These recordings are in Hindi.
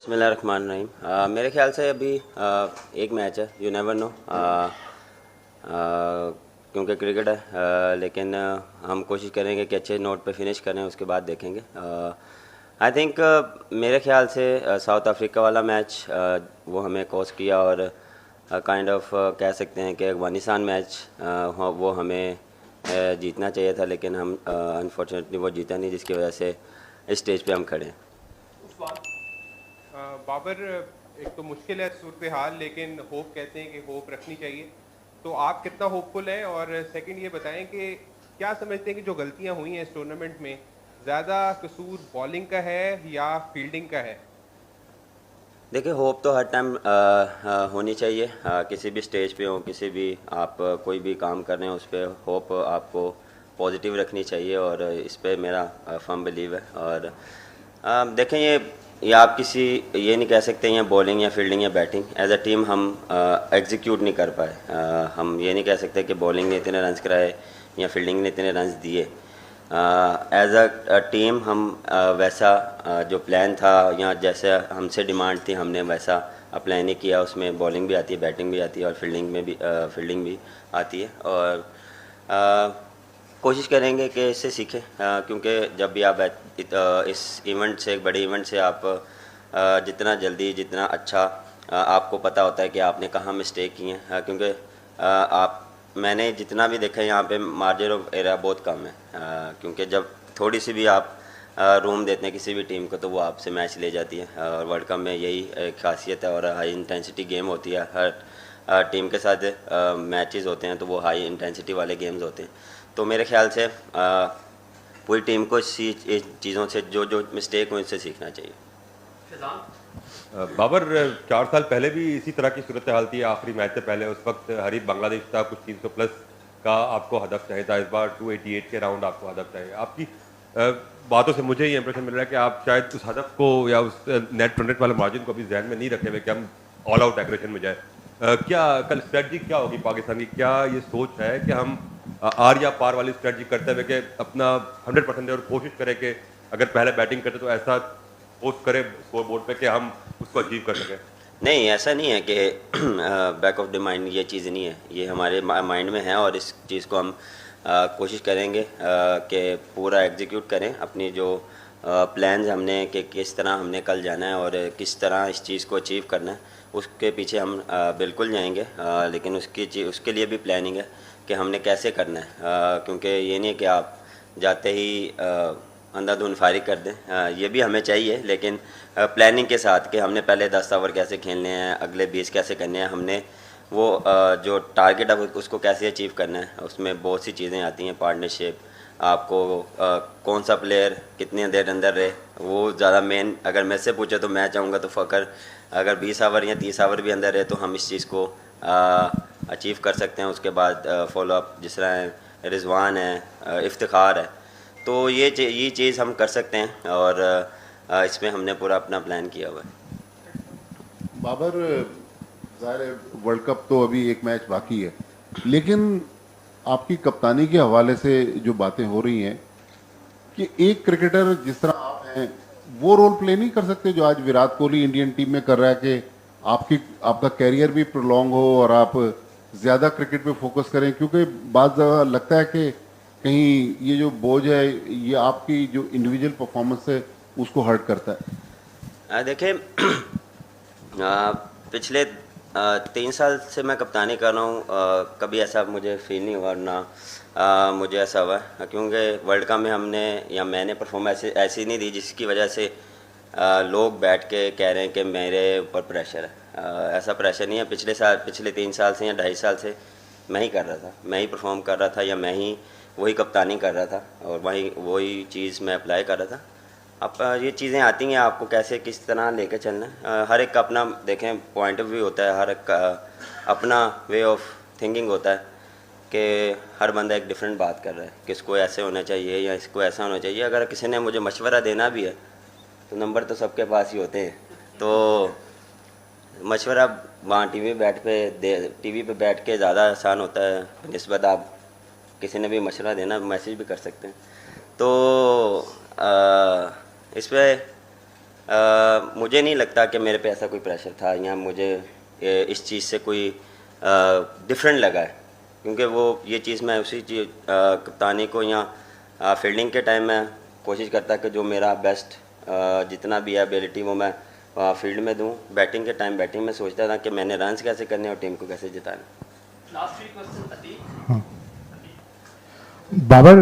बिस्मिल्लाहिर्रहमानिर्रहीम। मेरे ख्याल से अभी एक मैच है, यू नेवर नो, क्योंकि क्रिकेट है। लेकिन हम कोशिश करेंगे कि अच्छे नोट पे फिनिश करें, उसके बाद देखेंगे। आई थिंक मेरे ख्याल से साउथ अफ्रीका वाला मैच वो हमें कॉस्ट किया, और काइंड ऑफ कह सकते हैं कि अफगानिस्तान मैच वो हमें जीतना चाहिए था, लेकिन हम अनफॉर्चुनेटली वो जीता नहीं, जिसकी वजह से इस स्टेज पे हम खड़े हैं। बाबर, एक तो मुश्किल है सूरत हाल, लेकिन होप कहते हैं कि होप रखनी चाहिए। तो आप कितना होपफुल हैं? और सेकंड ये बताएं कि क्या समझते हैं कि जो गलतियां हुई हैं इस टूर्नामेंट में, ज़्यादा कसूर बॉलिंग का है या फील्डिंग का है? देखिए, होप तो हर टाइम होनी चाहिए। किसी भी स्टेज पे हो, किसी भी आप कोई भी काम कर रहे हो, उस पर होप आपको पॉजिटिव रखनी चाहिए, और इस पे मेरा फर्म बिलीव है। और देखें, ये आप किसी ये नहीं कह सकते हैं बॉलिंग या फील्डिंग या बैटिंग, एज अ टीम हम एग्जीक्यूट नहीं कर पाए। हम ये नहीं कह सकते कि बॉलिंग ने इतने रन्स कराए या फील्डिंग ने इतने रन्स दिए। एज अ टीम हम वैसा जो प्लान था या जैसे हमसे डिमांड थी, हमने वैसा प्लान ही किया। उसमें बॉलिंग भी आती है, बैटिंग भी आती है, और फील्डिंग भी आती है। और कोशिश करेंगे कि इससे सीखें, क्योंकि जब भी आप इस इवेंट से, एक बड़े इवेंट से आप जितना जल्दी, जितना अच्छा आपको पता होता है कि आपने कहाँ मिस्टेक की हैं, क्योंकि आप मैंने जितना भी देखा है यहाँ पे मार्जिन ऑफ एरर बहुत कम है। क्योंकि जब थोड़ी सी भी आप रूम देते हैं किसी भी टीम को, तो वो आपसे मैच ले जाती है। और वर्ल्ड कप में यही एक खासियत है, और हाई इंटेंसिटी गेम होती है। हर टीम के साथ मैचेस होते हैं, तो वो हाई इंटेंसिटी वाले गेम्स होते हैं। तो मेरे ख्याल से पूरी टीम को इस चीज़ों से, जो जो मिस्टेक हुई, उससे सीखना चाहिए। बाबर, 4 साल पहले भी इसी तरह की सूरत हाल थी आखिरी मैच से पहले। उस वक्त हरीफ बांग्लादेश था, कुछ 300 प्लस का आपको हदफ चाहिए था। इस बार 288 के राउंड आपको हदफ चाहिए। आपकी बातों से मुझे ये इंप्रेशन मिल रहा है कि आप शायद उस हदफ को या उस नेट रन रेट वाले मार्जिन को भी जहन में नहीं रखे हुए कि हम ऑल आउट एग्रेशन में जाए। क्या कल स्ट्रेटजी क्या होगी पाकिस्तान की? क्या ये सोच है कि हम आर या पार वाली स्ट्रेटजी करते हुए कि अपना 100% और कोशिश करें कि अगर पहले बैटिंग करते तो ऐसा पोस्ट करें स्कोर बोर्ड पे कि हम उसको अचीव कर सकें? नहीं, ऐसा नहीं है कि बैक ऑफ द माइंड ये चीज़ नहीं है, ये हमारे माइंड में है, और इस चीज़ को हम कोशिश करेंगे कि पूरा एग्जीक्यूट करें। अपनी जो प्लान्स हमने कि किस तरह हमने कल जाना है और किस तरह इस चीज़ को अचीव करना है, उसके पीछे हम बिल्कुल जाएंगे। लेकिन उसके लिए भी प्लानिंग है कि हमने कैसे करना है, क्योंकि ये नहीं है कि आप जाते ही अंधाधुंध फारिग कर दें। ये भी हमें चाहिए, लेकिन प्लानिंग के साथ कि हमने पहले 10 ओवर कैसे खेलने हैं, अगले 20 कैसे करने हैं, हमने वो जो टारगेट है उसको कैसे अचीव करना है। उसमें बहुत सी चीज़ें आती हैं, पार्टनरशिप, आपको कौन सा प्लेयर कितने देर अंदर रहे, वो ज़्यादा मेन। अगर मैं से पूछे तो मैं चाहूँगा तो फ़कर अगर 20 ओवर या 30 ओवर भी अंदर रहे, तो हम इस चीज़ को अचीव कर सकते हैं। उसके बाद फॉलो अप जिस तरह रिजवान है, इफ्तिखार है, तो ये चीज़ हम कर सकते हैं, और इसमें हमने पूरा अपना प्लान किया हुआ है। बाबर, ज़ाहिर है वर्ल्ड कप तो अभी एक मैच बाकी है, लेकिन आपकी कप्तानी के हवाले से जो बातें हो रही हैं कि एक क्रिकेटर जिस तरह आप हैं वो रोल प्ले नहीं कर सकते जो आज विराट कोहली इंडियन टीम में कर रहा है, कि आपका कैरियर भी प्रोलॉन्ग हो और आप ज़्यादा क्रिकेट पे फोकस करें, क्योंकि बाद लगता है कि कहीं ये जो बोझ है ये आपकी जो इंडिविजुअल परफॉर्मेंस है उसको हर्ट करता है। देखिए, पिछले 3 साल से मैं कप्तानी कर रहा हूँ, कभी ऐसा मुझे फील नहीं हुआ, ना मुझे ऐसा हुआ, क्योंकि वर्ल्ड कप में हमने या मैंने परफॉर्मेंस ऐसी नहीं दी जिसकी वजह से लोग बैठ के कह रहे हैं कि मेरे ऊपर प्रेशर है। ऐसा प्रेशर नहीं है। पिछले 3 साल से या 2.5 साल से मैं ही कर रहा था, मैं ही परफॉर्म कर रहा था, या मैं ही वही कप्तानी कर रहा था, और वही चीज़ मैं अप्लाई कर रहा था। अब ये चीज़ें आती हैं, आपको कैसे किस तरह लेकर चलना है। हर एक का अपना देखें पॉइंट ऑफ व्यू होता है, हर एक का अपना वे ऑफ थिंकिंग होता है, कि हर बंदा एक डिफरेंट बात कर रहा है, किसको ऐसे होना चाहिए या इसको ऐसा होना चाहिए। अगर किसी ने मुझे मशवरा देना भी है तो नंबर तो सबके पास ही होते हैं, तो मशवरा वहाँ टीवी पे बैठ के ज़्यादा आसान होता है निस्बत आप किसी ने भी मशवरा देना, मैसेज भी कर सकते हैं। तो इस पर मुझे नहीं लगता कि मेरे पे ऐसा कोई प्रेशर था या मुझे इस चीज़ से कोई डिफरेंट लगा है, क्योंकि वो ये चीज़ मैं उसी चीज़ कप्तानी को या फील्डिंग के टाइम में कोशिश करता कि जो मेरा बेस्ट जितना भी है एबिलिटी वो मैं फील्ड में दूं। बैटिंग के टाइम बैटिंग में सोचता था कि मैंने रन्स कैसे करने और टीम को कैसे जिताना। बाबर,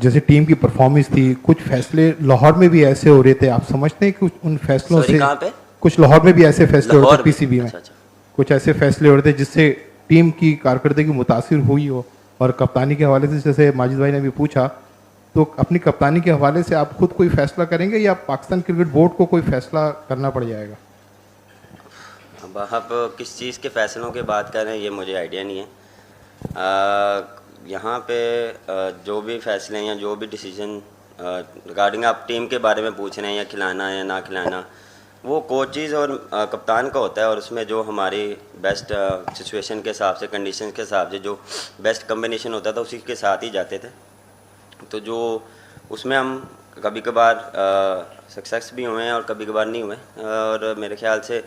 जैसे टीम की परफॉर्मेंस थी, कुछ फैसले लाहौर में भी ऐसे हो रहे थे, आप समझते हैं कि उन फैसलों Sorry, से कहाँ पे? कुछ लाहौर में भी ऐसे फैसले हो रहे लाहौर थे में? पीसीबी में? अच्छा, अच्छा। कुछ ऐसे फैसले हो रहे थे जिससे टीम की कारकर्दगी मुतासिर हुई हो, और कप्तानी के हवाले से जैसे माजिद भाई ने भी पूछा, तो अपनी कप्तानी के हवाले से आप खुद कोई फैसला करेंगे या पाकिस्तान क्रिकेट बोर्ड को कोई फैसला करना पड़ जाएगा? अब आप किस चीज़ के फ़ैसलों की बात कर रहे हैं ये मुझे आइडिया नहीं है। यहाँ पे जो भी फैसले हैं या जो भी डिसीजन रिगार्डिंग आप टीम के बारे में पूछ रहे हैं या खिलाना है या ना खिलाना, वो कोचेज़ और कप्तान का होता है, और उसमें जो हमारी बेस्ट सिचुएशन के हिसाब से, कंडीशन के हिसाब से जो बेस्ट कम्बिनेशन होता था उसी के साथ ही जाते थे। तो जो उसमें हम कभी कभार सक्सेस भी हुए हैं और कभी कभार नहीं हुए, और मेरे ख्याल से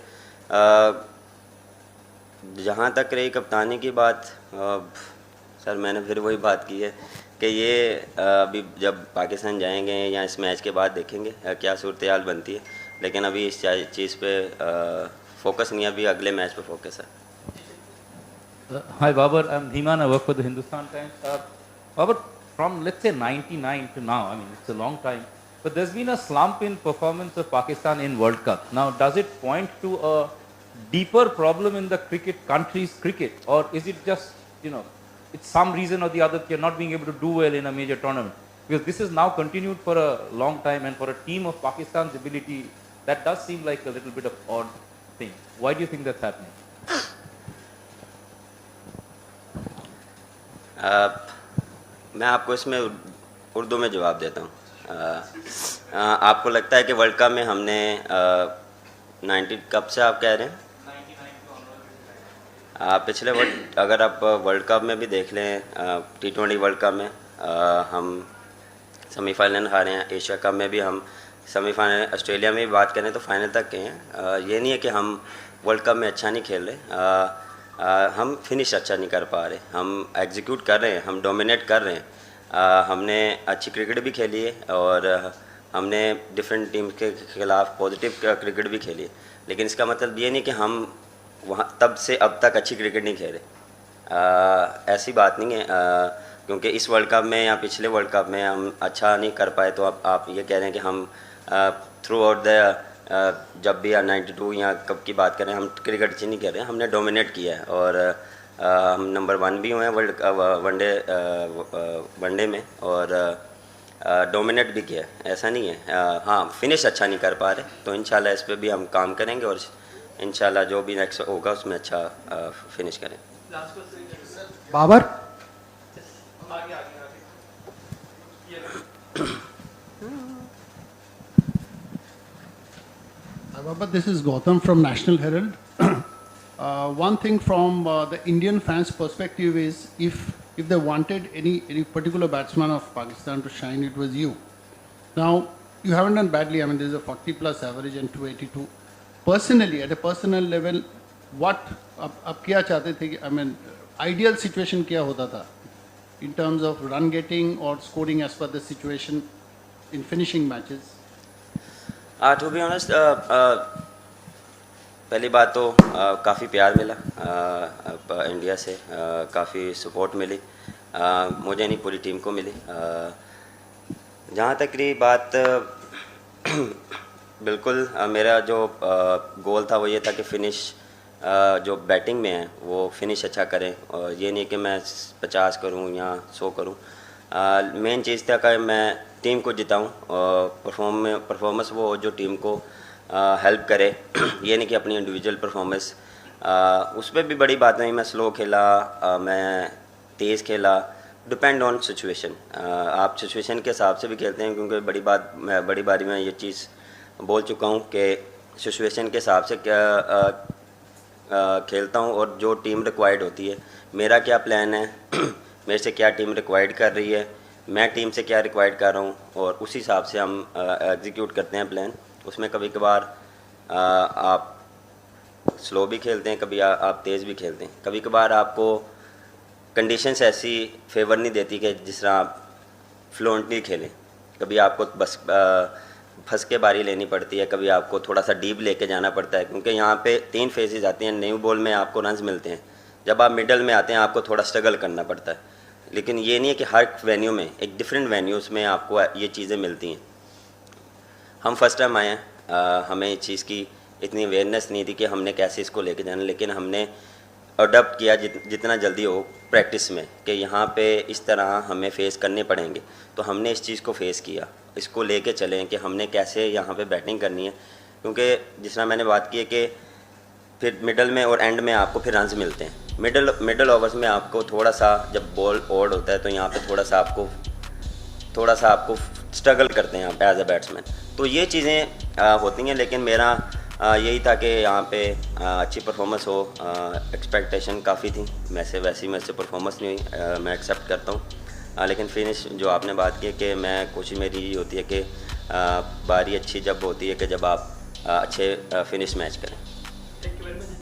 जहाँ तक रही कप्तानी की बात, सर मैंने फिर वही बात की है कि ये अभी जब पाकिस्तान जाएंगे या इस मैच के बाद देखेंगे क्या सूरत हाल बनती है, लेकिन अभी इस चीज़ पे फोकस नहीं है, अभी अगले मैच पे फोकस है। Hi Babar, I'm Dhiman, I work for the Hindustan Times. Babar, from let's say 99 to now, I mean it's a long time, but there's been a slump in performance of Pakistan in World Cup. Now does it point to a deeper problem in the country's cricket, or is it just, it's some reason or the other you're not being able to do well in a major tournament? Because this is now continued for a long time, and for a team of Pakistan's ability, that does seem like a little bit of odd thing. Why do you think that's happening? मैं आपको इसमें उर्दू में जवाब देता हूँ। आपको लगता है कि वर्ल्ड कप में हमने 90 कब से आप कह रहे हैं? पिछले अगर आप वर्ल्ड कप में भी देख लें, T20 वर्ल्ड कप में हम सेमीफाइनल हारे हैं, एशिया कप में भी हम सेमीफाइनल, ऑस्ट्रेलिया में भी बात करें तो फाइनल तक गए हैं। ये नहीं है कि हम वर्ल्ड कप में अच्छा नहीं खेल रहे, हम फिनिश अच्छा नहीं कर पा रहे, हम एग्जीक्यूट कर रहे हैं, हम डोमिनेट कर रहे हैं। हमने अच्छी क्रिकेट भी खेली है और हमने डिफरेंट टीम के खिलाफ पॉजिटिव क्रिकेट भी खेली है, लेकिन इसका मतलब ये नहीं कि हम वहाँ तब से अब तक अच्छी क्रिकेट नहीं खेले। ऐसी बात नहीं है, क्योंकि इस वर्ल्ड कप में या पिछले वर्ल्ड कप में हम अच्छा नहीं कर पाए तो अब आप ये कह रहे हैं कि हम थ्रू आउट द जब भी 92 या कब की बात करें, हम क्रिकेट अच्छी नहीं कर रहे हैं, हमने डोमिनेट किया है और हम नंबर 1 भी हुए हैं वनडे में और डोमिनेट भी किया है, ऐसा नहीं है। हाँ, फिनिश अच्छा नहीं कर पा रहे, तो इंशाल्लाह इस पर भी हम काम करेंगे और इंशाल्लाह जो भी नेक्स्ट होगा उसमें अच्छा फिनिश करें। Babar, Baba, this is Gautam from National Herald. One thing from the Indian fans' perspective is if they wanted any particular batsman of Pakistan to shine, it was you. Now, you haven't done badly. I mean, there's a 40+ average and 282. Personally, at a personal level, what आप क्या चाहते थे? I mean, ideal situation क्या होता था in terms of run getting or scoring as per the situation in finishing matches? To be honest, पहली बात तो काफ़ी प्यार मिला इंडिया से, काफ़ी सपोर्ट मिली, मुझे नहीं पूरी टीम को मिली। जहाँ तक रही बात, बिल्कुल मेरा जो गोल था वो ये था कि फिनिश जो बैटिंग में है वो फिनिश अच्छा करें, और ये नहीं कि मैं 50 करूँ या 100 करूँ। मेन चीज़ था कि मैं टीम को जिताऊं और परफॉर्मेंस वो जो टीम को हेल्प करे, ये नहीं कि अपनी इंडिविजुअल परफॉर्मेंस। उस पर भी बड़ी बात नहीं, मैं स्लो खेला, मैं तेज़ खेला, डिपेंड ऑन सिचुएशन। आप सिचुएशन के हिसाब से भी खेलते हैं, क्योंकि बड़ी बारी में ये चीज़ बोल चुका हूँ कि सिचुएशन के हिसाब से क्या खेलता हूँ और जो टीम रिक्वायर्ड होती है, मेरा क्या प्लान है, मेरे से क्या टीम रिक्वायर्ड कर रही है, मैं टीम से क्या रिक्वायर्ड कर रहा हूँ और उस हिसाब से हम एग्जीक्यूट करते हैं प्लान। उसमें कभी कभार आप स्लो भी खेलते हैं, कभी आप तेज़ भी खेलते हैं। कभी कभार आपको कंडीशंस ऐसी फेवर नहीं देती कि जिस तरह आप फ्लुएंटली खेलें। कभी आपको बस फंस के बारी लेनी पड़ती है, कभी आपको थोड़ा सा डीप लेके जाना पड़ता है, क्योंकि यहाँ पे 3 फेजेस आती हैं। न्यू बॉल में आपको रन्स मिलते हैं, जब आप मिडल में आते हैं आपको थोड़ा स्ट्रगल करना पड़ता है। लेकिन ये नहीं है कि हर वेन्यू में, एक डिफरेंट वेन्यूज़ में आपको ये चीज़ें मिलती हैं। हम फर्स्ट टाइम आए हैं, हमें इस चीज़ की इतनी अवेयरनेस नहीं थी कि हमने कैसे इसको लेके जाना, लेकिन हमने अडॉप्ट किया जितना जल्दी हो प्रैक्टिस में कि यहाँ पे इस तरह हमें फ़ेस करने पड़ेंगे। तो हमने इस चीज़ को फेस किया, इसको लेके चलें कि हमने कैसे यहाँ पे बैटिंग करनी है, क्योंकि जिस तरह मैंने बात की है कि फिर मिडल में और एंड में आपको फिर रन्स मिलते हैं। मिडल ओवर्स में आपको थोड़ा सा जब बॉल ओड होता है तो यहाँ पे थोड़ा सा आपको स्ट्रगल करते हैं आप एज अ बैट्समैन। तो ये चीज़ें होती हैं, लेकिन मेरा यही था कि यहाँ पे अच्छी परफॉर्मेंस हो। एक्सपेक्टेशन काफ़ी थी, वैसी मेरे से परफॉर्मेंस नहीं हुई, मैं एक्सेप्ट करता हूँ। लेकिन फिनिश जो आपने बात की कि मैं कोशिश मेरी ये होती है कि बारी अच्छी जब होती है कि जब आप अच्छे फिनिश मैच करें।